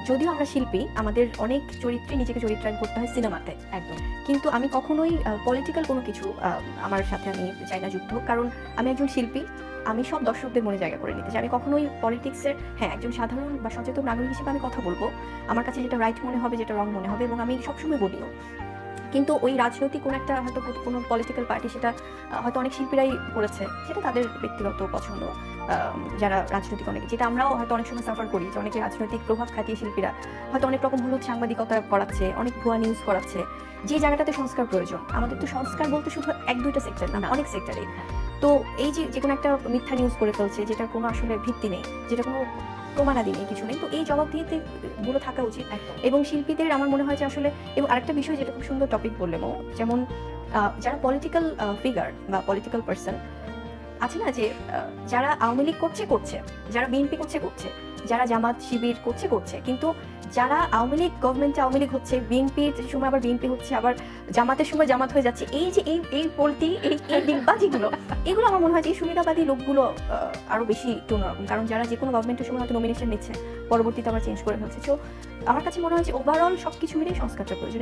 যদিও আমরা শিল্পী, আমাদের অনেক চরিত্রে নিজেকে চরিত্রায়ন করতে হয় সিনেমাতে একদম, কিন্তু আমি কখনোই পলিটিক্যাল কোনো কিছু আমার সাথে আমি চাই না যুক্ত হোক, কারণ আমি একজন শিল্পী। আমি সব দর্শকদের মনে জায়গা করে নিতে চাই। আমি কখনোই পলিটিক্সের, হ্যাঁ, একজন সাধারণ বা সচেতন নাগরিক হিসেবে আমি কথা বলবো, আমার কাছে যেটা রাইট মনে হবে, যেটা রং মনে হবে, এবং আমি সবসময় বলিও। কিন্তু ওই রাজনৈতিক কোনো একটা হয়তো কোনো পলিটিক্যাল পার্টি, সেটা হয়তো অনেক শিল্পীরাই করেছে, সেটা তাদের ব্যক্তিগত পছন্দ। যারা রাজনৈতিক অনেকে, যেটা আমরাও হয়তো অনেক সময় সাফার করি, যে অনেকে রাজনৈতিক প্রভাব খাটিয়ে শিল্পীরা হয়তো অনেক রকম হলুদ সাংবাদিকতা করাচ্ছে, অনেক ভুয়া নিউজ করাচ্ছে। যে জায়গাটাতে সংস্কার প্রয়োজন, আমাদের তো সংস্কার বলতে শুধু এক দুইটা সেক্টর না, অনেক সেক্টরে। তো এই যে কোনো একটা মিথ্যা নিউজ করে ফেলছে, যেটার কোনো আসলে ভিত্তি নেই, যেটা কোনো প্রমাণাদি নেই, কিছু নেই, তো এই জবাবদিহিতে গুলো থাকা উচিত। এবং শিল্পীদের আমার মনে হয় যে আসলে, এবং আরেকটা বিষয় যেটা খুব সুন্দর টপিক বললে, যেমন যারা পলিটিক্যাল ফিগার বা পলিটিক্যাল পার্সন আছে না, যে যারা আওয়ামী লীগ করছে, যারা বিএনপি করছে, যারা জামাত শিবির করছে, কিন্তু যারা আওয়ামী লীগ গভর্নমেন্টে আওয়ামী লীগ হচ্ছে, বিএনপির সময় আবার বিএনপি হচ্ছে, আবার জামাতের সময় জামাত হয়ে যাচ্ছে, এই যে এই পোলটি, এই ডিগবাজিগুলো, এগুলো আমার মনে হয় যে এই সুবিধাবাদী লোকগুলো আরো বেশি একটু অন্যরকম। কারণ যারা যে কোনো গভর্নমেন্টের সময় হয়তো নমিনেশন নিচ্ছে, পরবর্তীতে আবার চেঞ্জ করে ফেলছে। তো আমার কাছে মনে হয় যে ওভারঅল সবকিছু মিলিয়ে সংস্কারটা প্রয়োজন।